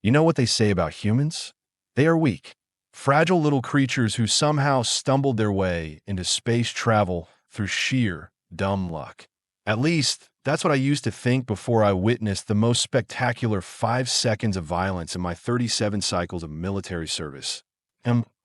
You know what they say about humans? They are weak, fragile little creatures who somehow stumbled their way into space travel through sheer, dumb luck. At least, that's what I used to think before I witnessed the most spectacular 5 seconds of violence in my 37 cycles of military service.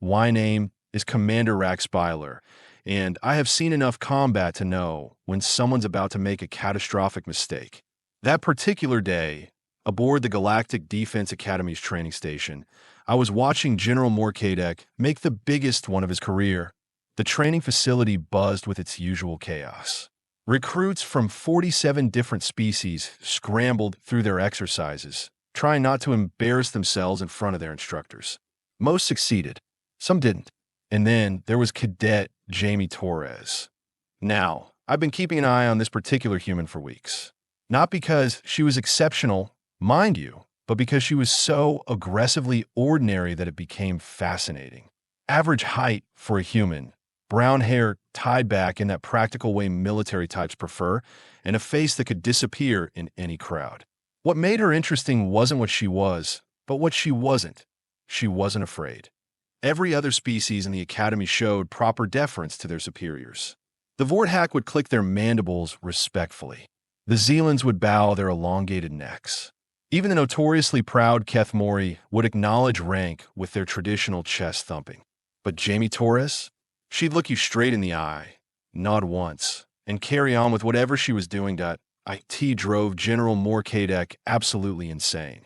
My name is Commander Rax Byler, and I have seen enough combat to know when someone's about to make a catastrophic mistake. That particular day, aboard the Galactic Defense Academy's training station, I was watching General Cadet make the biggest one of his career. The training facility buzzed with its usual chaos. Recruits from 47 different species scrambled through their exercises, trying not to embarrass themselves in front of their instructors. Most succeeded, some didn't. And then there was Cadet Jamie Torres. Now, I've been keeping an eye on this particular human for weeks. Not because she was exceptional, mind you, but because she was so aggressively ordinary that it became fascinating. Average height for a human, brown hair tied back in that practical way military types prefer, and a face that could disappear in any crowd. What made her interesting wasn't what she was, but what she wasn't. She wasn't afraid. Every other species in the academy showed proper deference to their superiors. The Vorthak would click their mandibles respectfully. The Zealands would bow their elongated necks. Even the notoriously proud Kethmori would acknowledge rank with their traditional chest thumping. But Jamie Torres? She'd look you straight in the eye, nod once, and carry on with whatever she was doing. It drove General Morkadek absolutely insane.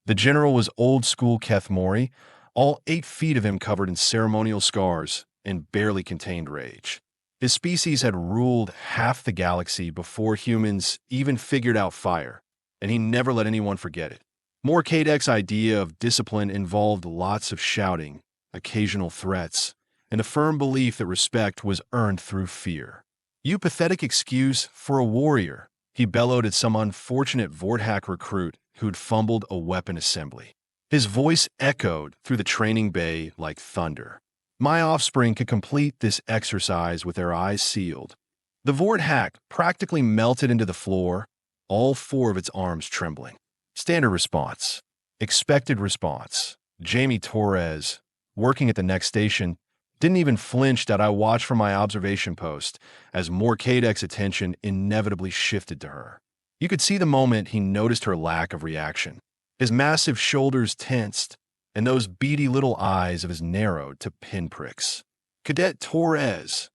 The general was old-school Kethmori, all 8 feet of him covered in ceremonial scars and barely contained rage. His species had ruled half the galaxy before humans even figured out fire, and he never let anyone forget it. Morkadek's idea of discipline involved lots of shouting, occasional threats, and a firm belief that respect was earned through fear. "You pathetic excuse for a warrior," he bellowed at some unfortunate Vorthak recruit who'd fumbled a weapon assembly. His voice echoed through the training bay like thunder. My offspring could complete this exercise with their eyes sealed. The Vorthak practically melted into the floor, all 4 of its arms trembling. Standard response. Expected response. Jamie Torres, working at the next station, didn't even flinch that I watched from my observation post as Morkadek's attention inevitably shifted to her. You could see the moment he noticed her lack of reaction. His massive shoulders tensed, and those beady little eyes of his narrowed to pinpricks. "Cadet Torres,"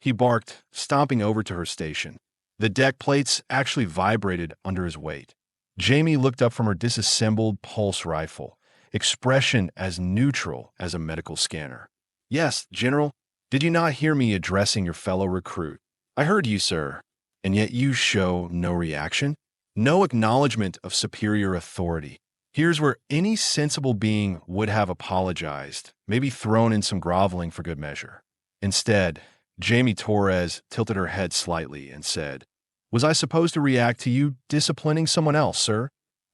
he barked, stomping over to her station. The deck plates actually vibrated under his weight. Jamie looked up from her disassembled pulse rifle, expression as neutral as a medical scanner. "Yes, General. Did you not hear me addressing your fellow recruit?" "I heard you, sir. And yet you show no reaction? No acknowledgement of superior authority. Here's where any sensible being would have apologized, maybe thrown in some groveling for good measure. Instead, Jamie Torres tilted her head slightly and said, "Was I supposed to react to you disciplining someone else, sir?"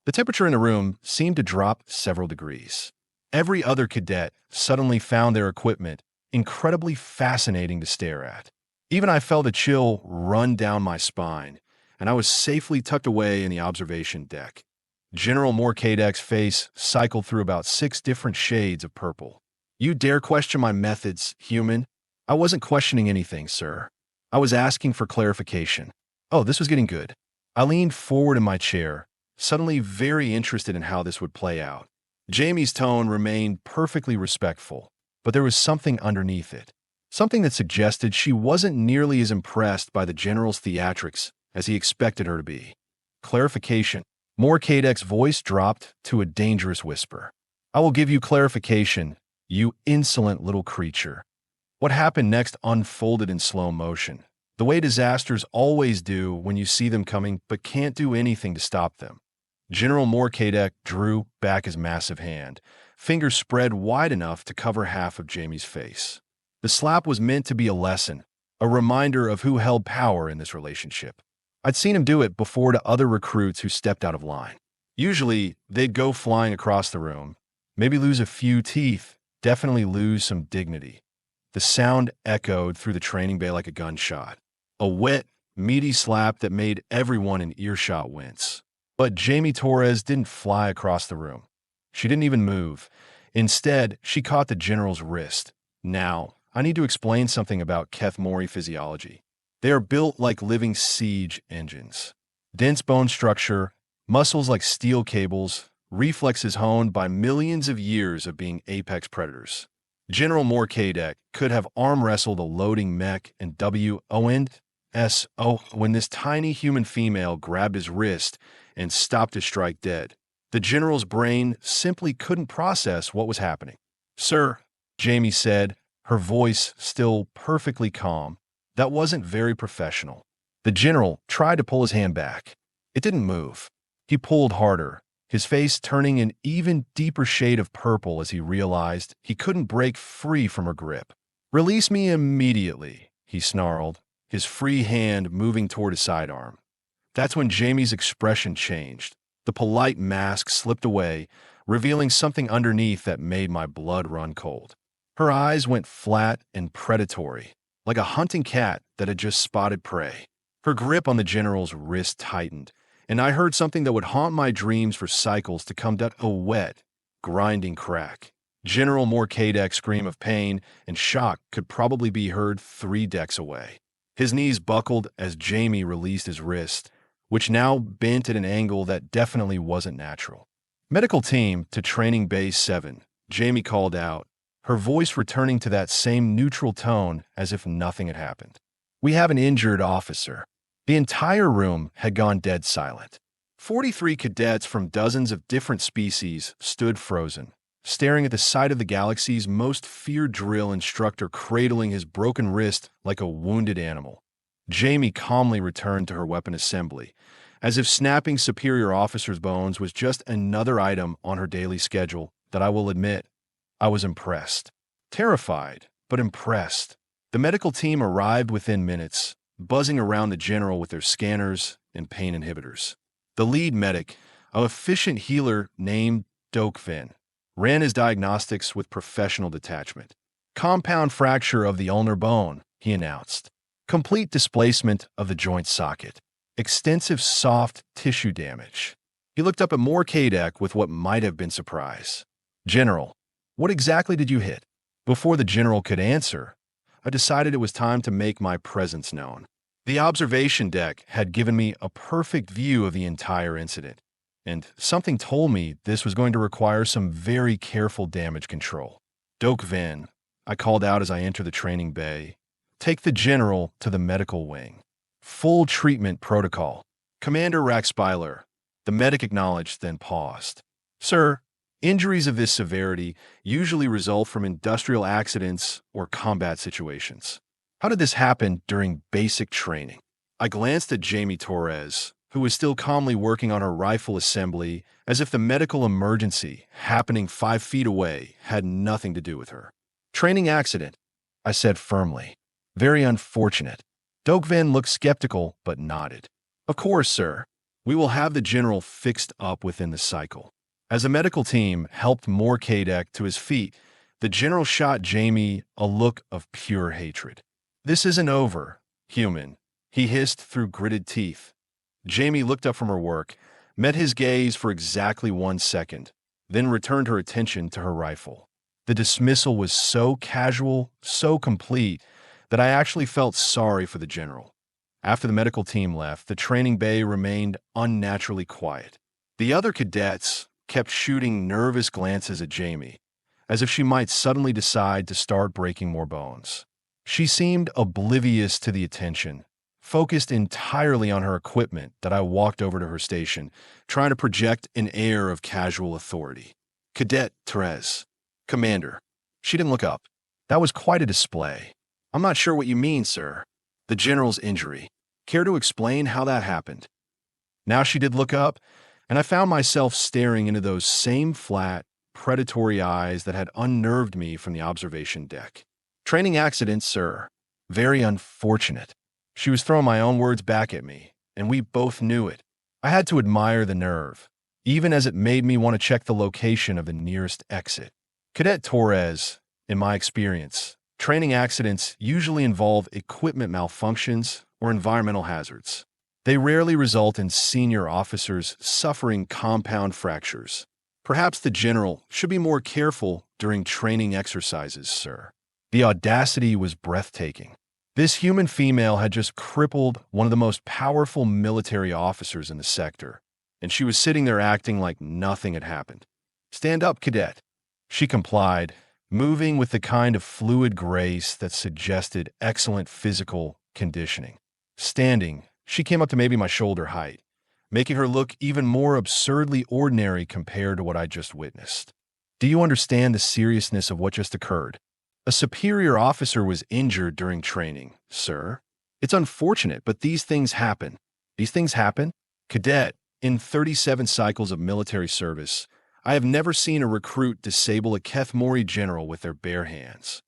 The temperature in the room seemed to drop several degrees. Every other cadet suddenly found their equipment incredibly fascinating to stare at. Even I felt a chill run down my spine, and I was safely tucked away in the observation deck. General Morkadek's face cycled through about 6 different shades of purple. "You dare question my methods, human?" "I wasn't questioning anything, sir. I was asking for clarification." Oh, this was getting good. I leaned forward in my chair, suddenly very interested in how this would play out. Jamie's tone remained perfectly respectful, but there was something underneath it. Something that suggested she wasn't nearly as impressed by the general's theatrics as he expected her to be. Clarification. Morkadek's voice dropped to a dangerous whisper. "I will give you clarification, you insolent little creature." What happened next unfolded in slow motion, the way disasters always do when you see them coming but can't do anything to stop them. General Morkadek drew back his massive hand, fingers spread wide enough to cover half of Jamie's face. The slap was meant to be a lesson, a reminder of who held power in this relationship. I'd seen him do it before to other recruits who stepped out of line. Usually, they'd go flying across the room, maybe lose a few teeth, definitely lose some dignity. The sound echoed through the training bay like a gunshot. A wet, meaty slap that made everyone in earshot wince. But Jamie Torres didn't fly across the room. She didn't even move. Instead, she caught the general's wrist. Now, I need to explain something about Keth-Mori physiology. They are built like living siege engines. Dense bone structure, muscles like steel cables, reflexes honed by millions of years of being apex predators. General Cadet could have arm wrestled a loading mech in WONSO when this tiny human female grabbed his wrist and stopped his strike dead. The general's brain simply couldn't process what was happening. "Sir," Jamie said, her voice still perfectly calm. That wasn't very professional. The general tried to pull his hand back. It didn't move. He pulled harder, his face turning an even deeper shade of purple as he realized he couldn't break free from her grip. "Release me immediately," he snarled, his free hand moving toward his sidearm. That's when Jamie's expression changed. The polite mask slipped away, revealing something underneath that made my blood run cold. Her eyes went flat and predatory, like a hunting cat that had just spotted prey. Her grip on the general's wrist tightened, and I heard something that would haunt my dreams for cycles to come down a wet, grinding crack. General Cadet's scream of pain and shock could probably be heard 3 decks away. His knees buckled as Jamie released his wrist, which now bent at an angle that definitely wasn't natural. "Medical team to Training Base 7, Jamie called out, her voice returning to that same neutral tone as if nothing had happened. "We have an injured officer." The entire room had gone dead silent. 43 cadets from dozens of different species stood frozen, staring at the sight of the galaxy's most feared drill instructor cradling his broken wrist like a wounded animal. Jamie calmly returned to her weapon assembly, as if snapping superior officers' bones was just another item on her daily schedule that I will admit, I was impressed. Terrified, but impressed. The medical team arrived within minutes, buzzing around the general with their scanners and pain inhibitors. The lead medic, an efficient healer named Dokvin, ran his diagnostics with professional detachment. "Compound fracture of the ulnar bone," he announced. "Complete displacement of the joint socket. Extensive soft tissue damage." He looked up at Cadet with what might have been surprise. "General, what exactly did you hit?" Before the general could answer, I decided it was time to make my presence known. The observation deck had given me a perfect view of the entire incident, and something told me this was going to require some very careful damage control. "Dokvin," I called out as I entered the training bay, "take the general to the medical wing. Full treatment protocol." "Commander Raxbyler," the medic acknowledged, then paused. "Sir, injuries of this severity usually result from industrial accidents or combat situations. How did this happen during basic training?" I glanced at Jamie Torres, who was still calmly working on her rifle assembly as if the medical emergency happening 5 feet away had nothing to do with her. "Training accident," I said firmly. "Very unfortunate." Dokvin looked skeptical but nodded. "Of course, sir. We will have the general fixed up within the cycle." As a medical team helped Cadet to his feet, the general shot Jamie a look of pure hatred. "This isn't over, human," he hissed through gritted teeth. Jamie looked up from her work, met his gaze for exactly 1 second, then returned her attention to her rifle. The dismissal was so casual, so complete, that I actually felt sorry for the general. After the medical team left, the training bay remained unnaturally quiet. The other cadets kept shooting nervous glances at Jamie, as if she might suddenly decide to start breaking more bones. She seemed oblivious to the attention, focused entirely on her equipment that I walked over to her station, trying to project an air of casual authority. "Cadet Therese, Commander." She didn't look up. That was quite a display. "I'm not sure what you mean, sir." "The general's injury. Care to explain how that happened?" Now she did look up, and I found myself staring into those same flat, predatory eyes that had unnerved me from the observation deck. "Training accident, sir. Very unfortunate." She was throwing my own words back at me, and we both knew it. I had to admire the nerve, even as it made me want to check the location of the nearest exit. Cadet Torres, in my experience, training accidents usually involve equipment malfunctions or environmental hazards. They rarely result in senior officers suffering compound fractures. Perhaps the general should be more careful during training exercises, sir. The audacity was breathtaking. This human female had just crippled one of the most powerful military officers in the sector, and she was sitting there acting like nothing had happened. "Stand up, cadet." She complied, moving with the kind of fluid grace that suggested excellent physical conditioning. Standing, she came up to maybe my shoulder height, making her look even more absurdly ordinary compared to what I just witnessed. "Do you understand the seriousness of what just occurred? A superior officer was injured during training, sir. It's unfortunate, but these things happen." "These things happen?" "Cadet, in 37 cycles of military service, I have never seen a recruit disable a Kethmori general with their bare hands."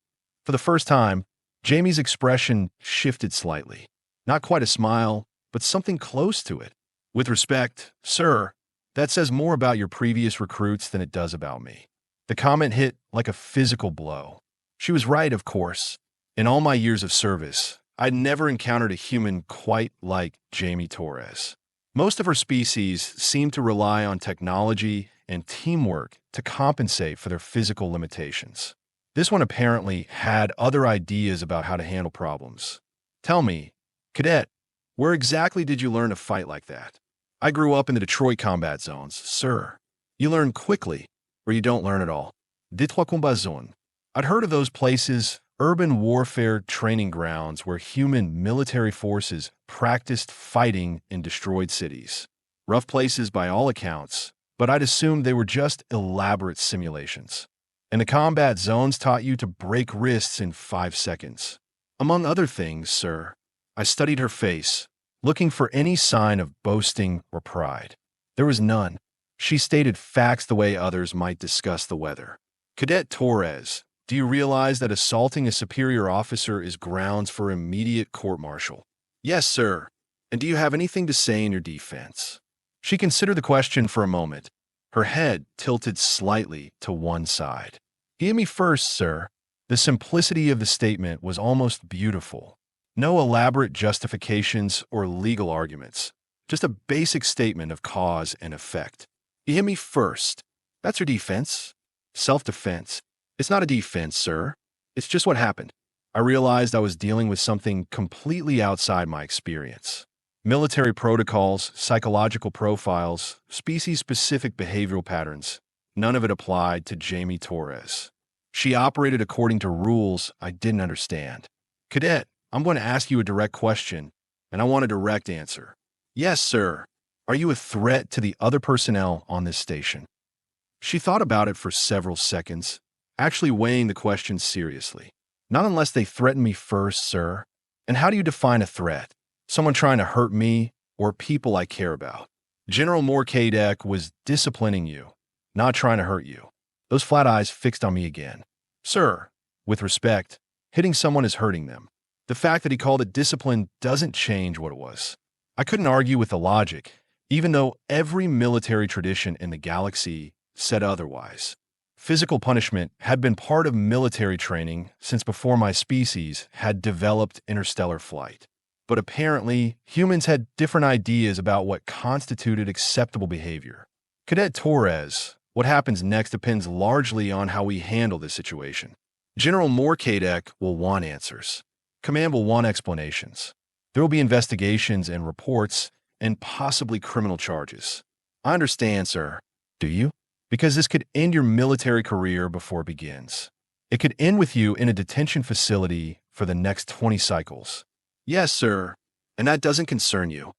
For the first time, Jamie's expression shifted slightly. Not quite a smile, but something close to it. "With respect, sir, that says more about your previous recruits than it does about me." The comment hit like a physical blow. She was right, of course. In all my years of service, I'd never encountered a human quite like Jamie Torres. Most of her species seemed to rely on technology and teamwork to compensate for their physical limitations. This one apparently had other ideas about how to handle problems. "Tell me, cadet, where exactly did you learn to fight like that?" "I grew up in the Detroit combat zones, sir." "You learn quickly, or you don't learn at all." Detroit combat zone. I'd heard of those places, urban warfare training grounds where human military forces practiced fighting in destroyed cities. Rough places by all accounts, but I'd assumed they were just elaborate simulations. "And the combat zones taught you to break wrists in 5 seconds. "Among other things, sir." I studied her face, looking for any sign of boasting or pride. There was none. She stated facts the way others might discuss the weather. "Cadet Torres, do you realize that assaulting a superior officer is grounds for immediate court-martial?" "Yes, sir. And do you have anything to say in your defense?" She considered the question for a moment, her head tilted slightly to one side. "Hear me first, sir." The simplicity of the statement was almost beautiful. No elaborate justifications or legal arguments, just a basic statement of cause and effect. "You hear me first. That's your defense." "Self-defense." "It's not a defense, sir. It's just what happened." I realized I was dealing with something completely outside my experience. Military protocols, psychological profiles, species-specific behavioral patterns, none of it applied to Jamie Torres. She operated according to rules I didn't understand. "Cadet, I'm going to ask you a direct question, and I want a direct answer." "Yes, sir." "Are you a threat to the other personnel on this station?" She thought about it for several seconds, actually weighing the question seriously. "Not unless they threaten me first, sir." "And how do you define a threat? Someone trying to hurt me or people I care about?" General Morkadek was disciplining you, not trying to hurt you. Those flat eyes fixed on me again. "Sir, with respect, hitting someone is hurting them." The fact that he called it discipline doesn't change what it was. I couldn't argue with the logic, even though every military tradition in the galaxy said otherwise. Physical punishment had been part of military training since before my species had developed interstellar flight. But apparently, humans had different ideas about what constituted acceptable behavior. "Cadet Torres, what happens next depends largely on how we handle this situation. General Morkadek will want answers. Command will want explanations. There will be investigations and reports, and possibly criminal charges." "I understand, sir." "Do you?" "Because this could end your military career before it begins. It could end with you in a detention facility for the next 20 cycles." "Yes, sir. And that doesn't concern you."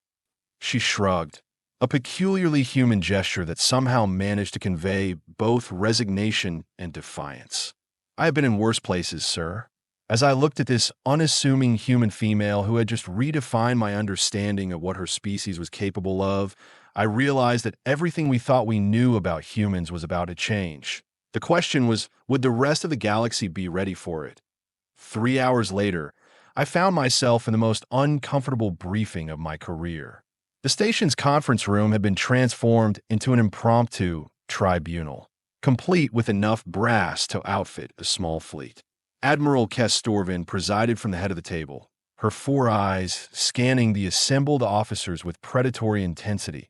She shrugged, a peculiarly human gesture that somehow managed to convey both resignation and defiance. "I have been in worse places, sir." As I looked at this unassuming human female who had just redefined my understanding of what her species was capable of, I realized that everything we thought we knew about humans was about to change. The question was, would the rest of the galaxy be ready for it? 3 hours later, I found myself in the most uncomfortable briefing of my career. The station's conference room had been transformed into an impromptu tribunal, complete with enough brass to outfit a small fleet. Admiral Kestorvin presided from the head of the table, her 4 eyes scanning the assembled officers with predatory intensity.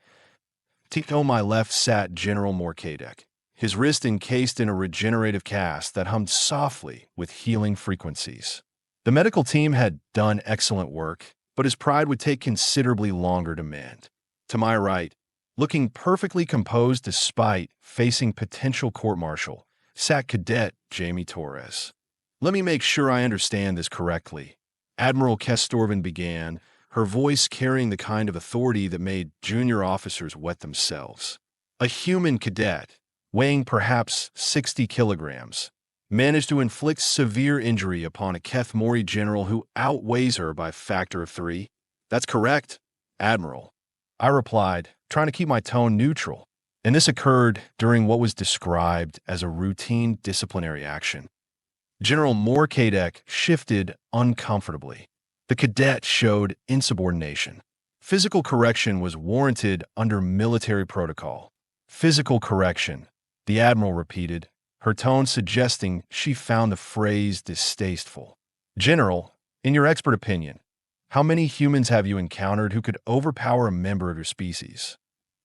On my left sat General Morkadek, his wrist encased in a regenerative cast that hummed softly with healing frequencies. The medical team had done excellent work, but his pride would take considerably longer to mend. To my right, looking perfectly composed despite facing potential court-martial, sat Cadet Jamie Torres. Let me make sure I understand this correctly. Admiral Kestorvin began, her voice carrying the kind of authority that made junior officers wet themselves. A human cadet, weighing perhaps 60 kilograms, managed to inflict severe injury upon a Keth Mori general who outweighs her by a factor of 3? That's correct, Admiral, I replied, trying to keep my tone neutral. And this occurred during what was described as a routine disciplinary action. General Morkadek shifted uncomfortably. The cadet showed insubordination. Physical correction was warranted under military protocol. Physical correction, the Admiral repeated, her tone suggesting she found the phrase distasteful. General, in your expert opinion, how many humans have you encountered who could overpower a member of your species?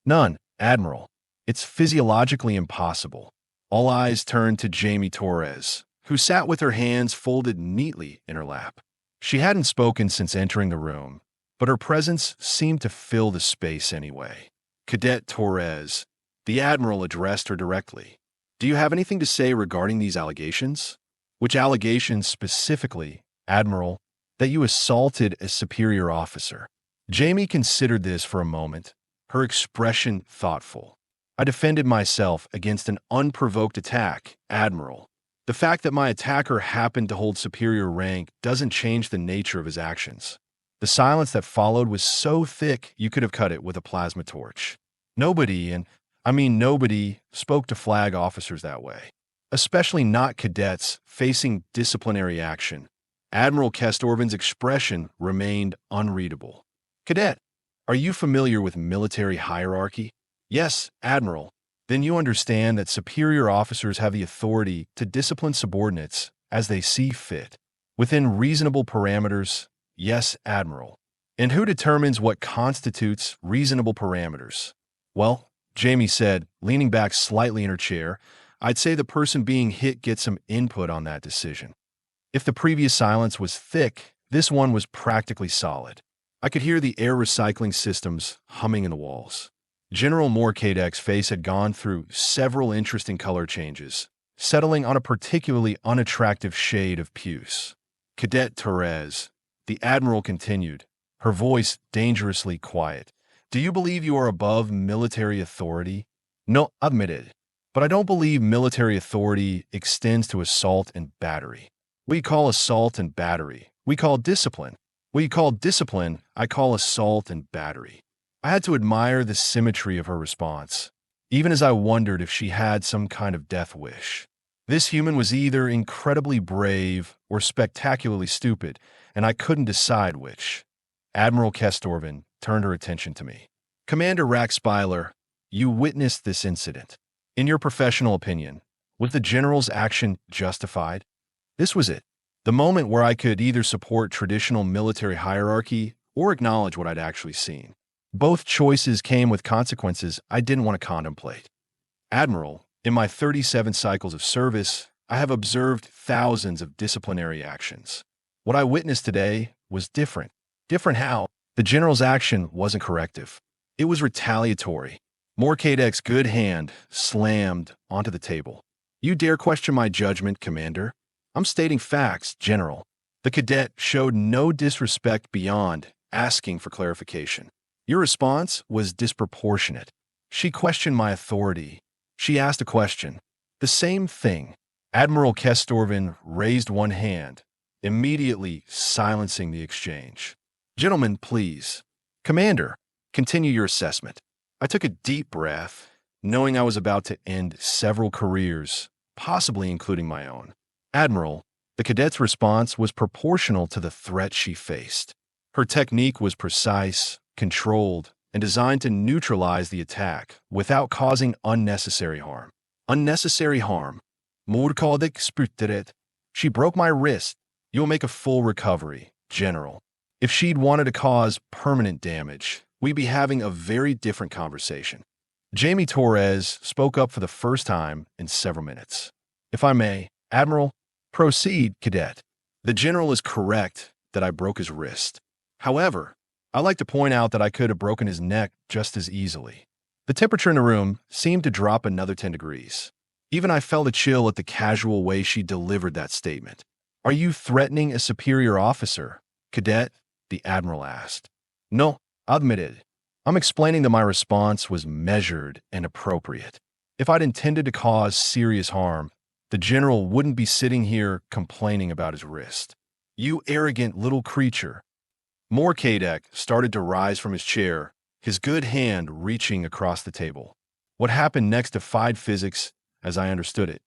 None, Admiral. It's physiologically impossible. All eyes turned to Jamie Torres, who sat with her hands folded neatly in her lap. She hadn't spoken since entering the room, but her presence seemed to fill the space anyway. Cadet Torres, the Admiral addressed her directly. Do you have anything to say regarding these allegations? Which allegations specifically, Admiral, that you assaulted a superior officer? Jamie considered this for a moment, her expression thoughtful. I defended myself against an unprovoked attack, Admiral. The fact that my attacker happened to hold superior rank doesn't change the nature of his actions. The silence that followed was so thick you could have cut it with a plasma torch. Nobody, and I mean nobody, spoke to flag officers that way. Especially not cadets facing disciplinary action. Admiral Kestorvin's expression remained unreadable. Cadet, are you familiar with military hierarchy? Yes, Admiral. Then you understand that superior officers have the authority to discipline subordinates as they see fit. Within reasonable parameters, yes, Admiral. And who determines what constitutes reasonable parameters? Well, Jamie said, leaning back slightly in her chair, I'd say the person being hit gets some input on that decision. If the previous silence was thick, this one was practically solid. I could hear the air recycling systems humming in the walls. General Morkadek's face had gone through several interesting color changes, settling on a particularly unattractive shade of puce. Cadet Torres, the Admiral continued, her voice dangerously quiet. Do you believe you are above military authority? No, admitted. But I don't believe military authority extends to assault and battery. We call assault and battery. We call discipline. We call discipline, I call assault and battery. I had to admire the symmetry of her response, even as I wondered if she had some kind of death wish. This human was either incredibly brave or spectacularly stupid, and I couldn't decide which. Admiral Kestorvin turned her attention to me. Commander Raxbyler, you witnessed this incident. In your professional opinion, was the general's action justified? This was it. The moment where I could either support traditional military hierarchy or acknowledge what I'd actually seen. Both choices came with consequences I didn't want to contemplate. Admiral, in my 37 cycles of service, I have observed thousands of disciplinary actions. What I witnessed today was different. Different how? The general's action wasn't corrective. It was retaliatory. Morkadek's good hand slammed onto the table. You dare question my judgment, Commander? I'm stating facts, General. The cadet showed no disrespect beyond asking for clarification. Your response was disproportionate. She questioned my authority. She asked a question. The same thing. Admiral Kestorvin raised one hand, immediately silencing the exchange. Gentlemen, please. Commander, continue your assessment. I took a deep breath, knowing I was about to end several careers, possibly including my own. Admiral, the cadet's response was proportional to the threat she faced. Her technique was precise, controlled, and designed to neutralize the attack without causing unnecessary harm. Unnecessary harm. Morkadek sputeret. She broke my wrist. You'll make a full recovery, General. If she'd wanted to cause permanent damage, we'd be having a very different conversation. Jamie Torres spoke up for the first time in several minutes. If I may, Admiral, proceed, Cadet. The general is correct that I broke his wrist. However, I like to point out that I could have broken his neck just as easily. The temperature in the room seemed to drop another 10 degrees. Even I felt a chill at the casual way she delivered that statement. Are you threatening a superior officer, Cadet? The Admiral asked. No, I admitted. I'm explaining that my response was measured and appropriate. If I'd intended to cause serious harm, the general wouldn't be sitting here complaining about his wrist. You arrogant little creature. Cadet started to rise from his chair, his good hand reaching across the table. What happened next defied physics as I understood it.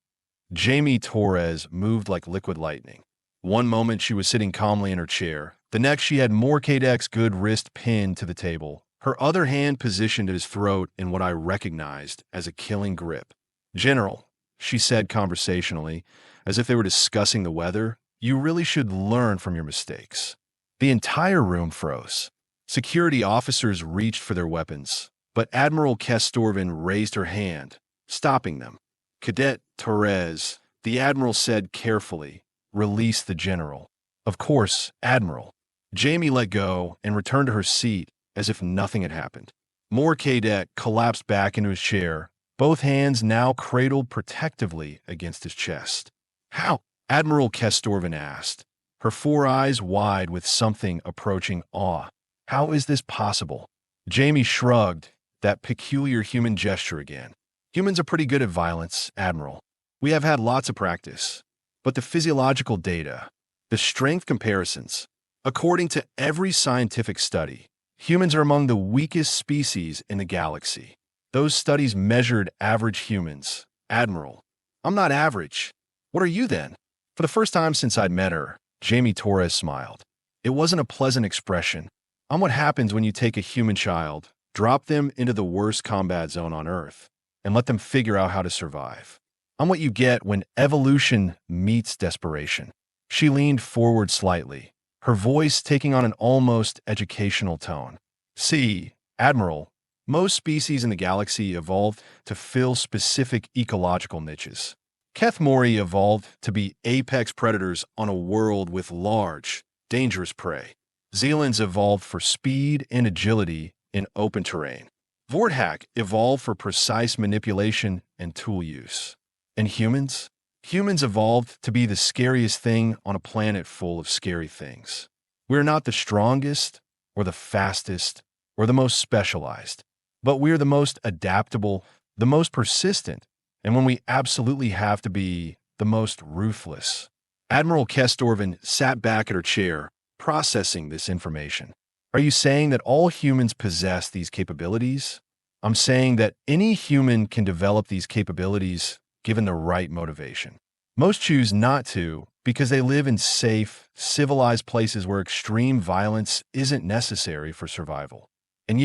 Jamie Torres moved like liquid lightning. One moment she was sitting calmly in her chair. The next she had Cadet's good wrist pinned to the table, her other hand positioned at his throat in what I recognized as a killing grip. General, she said conversationally, as if they were discussing the weather, you really should learn from your mistakes. The entire room froze. Security officers reached for their weapons, but Admiral Kestorvin raised her hand, stopping them. Cadet Torres, the Admiral said carefully, release the general. Of course, Admiral. Jamie let go and returned to her seat as if nothing had happened. Cadet collapsed back into his chair, both hands now cradled protectively against his chest. How? Admiral Kestorvin asked, her four eyes wide with something approaching awe. How is this possible? Jamie shrugged, that peculiar human gesture again. Humans are pretty good at violence, Admiral. We have had lots of practice. But the physiological data, the strength comparisons, according to every scientific study, humans are among the weakest species in the galaxy. Those studies measured average humans. Admiral, I'm not average. What are you then? For the first time since I'd met her, Jamie Torres smiled. It wasn't a pleasant expression. I'm what happens when you take a human child, drop them into the worst combat zone on Earth, and let them figure out how to survive. I'm what you get when evolution meets desperation. She leaned forward slightly, her voice taking on an almost educational tone. See, Admiral, most species in the galaxy evolved to fill specific ecological niches. Keth Mori evolved to be apex predators on a world with large, dangerous prey. Zealands evolved for speed and agility in open terrain. Vorthak evolved for precise manipulation and tool use. And humans? Humans evolved to be the scariest thing on a planet full of scary things. We're not the strongest, or the fastest, or the most specialized, but we're the most adaptable, the most persistent, and when we absolutely have to be, the most ruthless. Admiral Kestorvin sat back at her chair, processing this information. Are you saying that all humans possess these capabilities? I'm saying that any human can develop these capabilities given the right motivation. Most choose not to because they live in safe, civilized places where extreme violence isn't necessary for survival. And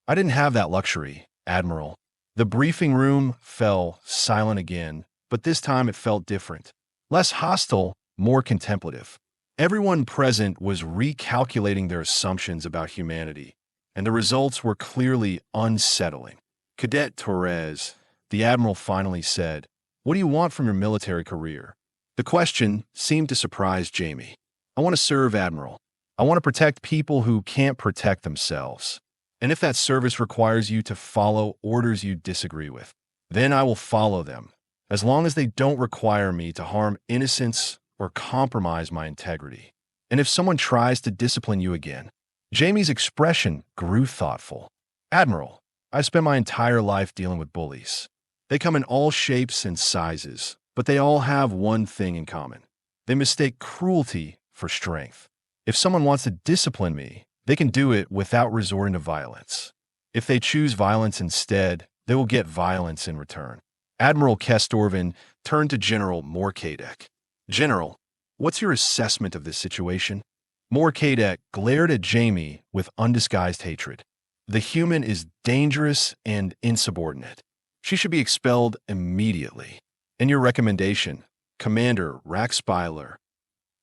I didn't have that luxury, Admiral. The briefing room fell silent again, but this time it felt different. Less hostile, more contemplative. Everyone present was recalculating their assumptions about humanity, and the results were clearly unsettling. Cadet Torres, the Admiral finally said, what do you want from your military career? The question seemed to surprise Jamie. I want to serve, Admiral. I want to protect people who can't protect themselves. And if that service requires you to follow orders you disagree with, then I will follow them, as long as they don't require me to harm innocents or compromise my integrity. And if someone tries to discipline you again, Jamie's expression grew thoughtful. Admiral, I spent my entire life dealing with bullies. They come in all shapes and sizes, but they all have one thing in common. They mistake cruelty for strength. If someone wants to discipline me, they can do it without resorting to violence. If they choose violence instead, they will get violence in return. Admiral Kestorvin turned to General Cadet. General, what's your assessment of this situation? Cadet glared at Jamie with undisguised hatred. The human is dangerous and insubordinate. She should be expelled immediately. In your recommendation, Commander Raxpiler.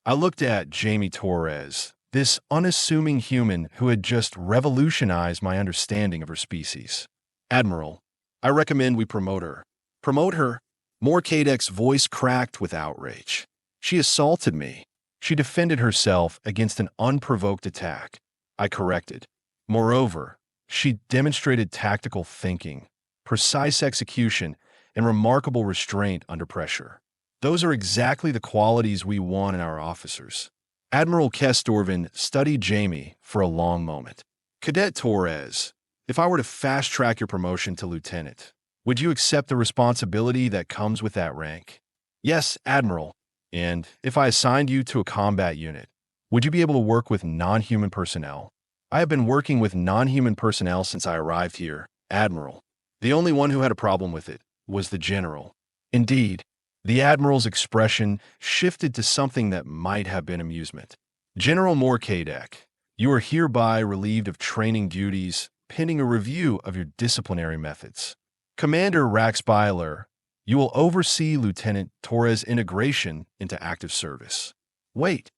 I looked at Jamie Torres, this unassuming human who had just revolutionized my understanding of her species. Admiral, I recommend we promote her. Promote her? More Cadet's voice cracked with outrage. She assaulted me. She defended herself against an unprovoked attack. I corrected. Moreover, she demonstrated tactical thinking, precise execution, and remarkable restraint under pressure. Those are exactly the qualities we want in our officers. Admiral Kestorvin studied Jamie for a long moment. Cadet Torres, if I were to fast-track your promotion to lieutenant, would you accept the responsibility that comes with that rank? Yes, Admiral. And if I assigned you to a combat unit, would you be able to work with non-human personnel? I have been working with non-human personnel since I arrived here, Admiral. The only one who had a problem with it was the general. Indeed, the Admiral's expression shifted to something that might have been amusement. General Morkadek, you are hereby relieved of training duties pending a review of your disciplinary methods. Commander Raxbyler, you will oversee Lieutenant Torres' integration into active service. Wait.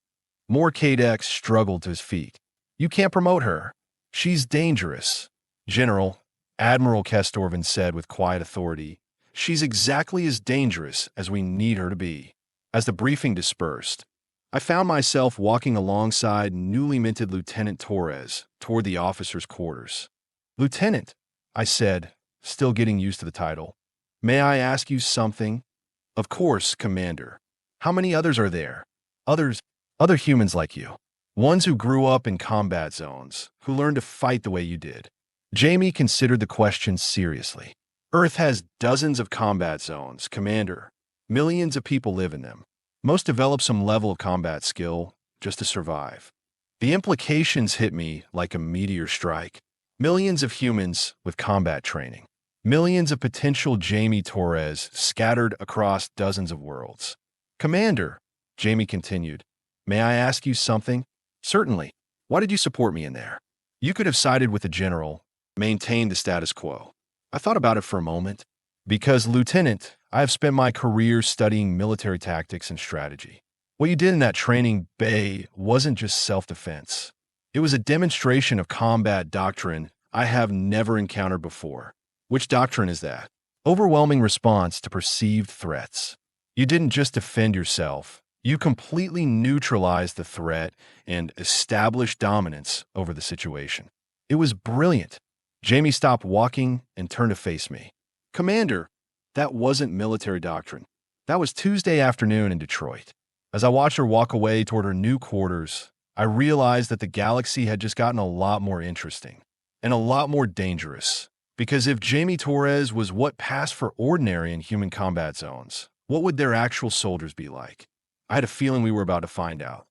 Morkadek struggled to his feet. You can't promote her. She's dangerous. General, Admiral Kestorvin said with quiet authority, she's exactly as dangerous as we need her to be. As the briefing dispersed, I found myself walking alongside newly minted Lieutenant Torres toward the officers' quarters. Lieutenant, I said, still getting used to the title. May I ask you something? Of course, Commander. How many others are there? Other humans like you. Ones who grew up in combat zones, who learned to fight the way you did. Jamie considered the question seriously. Earth has dozens of combat zones, Commander. Millions of people live in them. Most develop some level of combat skill just to survive. The implications hit me like a meteor strike. Millions of humans with combat training. Millions of potential Jamie Torres scattered across dozens of worlds. Commander, Jamie continued, may I ask you something? Certainly. Why did you support me in there? You could have sided with the general, maintained the status quo. I thought about it for a moment. Because, Lieutenant, I have spent my career studying military tactics and strategy. What you did in that training bay wasn't just self-defense. It was a demonstration of combat doctrine I have never encountered before. Which doctrine is that? Overwhelming response to perceived threats. You didn't just defend yourself. You completely neutralized the threat and established dominance over the situation. It was brilliant. Jamie stopped walking and turned to face me. Commander, that wasn't military doctrine. That was Tuesday afternoon in Detroit. As I watched her walk away toward her new quarters, I realized that the galaxy had just gotten a lot more interesting and a lot more dangerous. Because if Jamie Torres was what passed for ordinary in human combat zones, what would their actual soldiers be like? I had a feeling we were about to find out.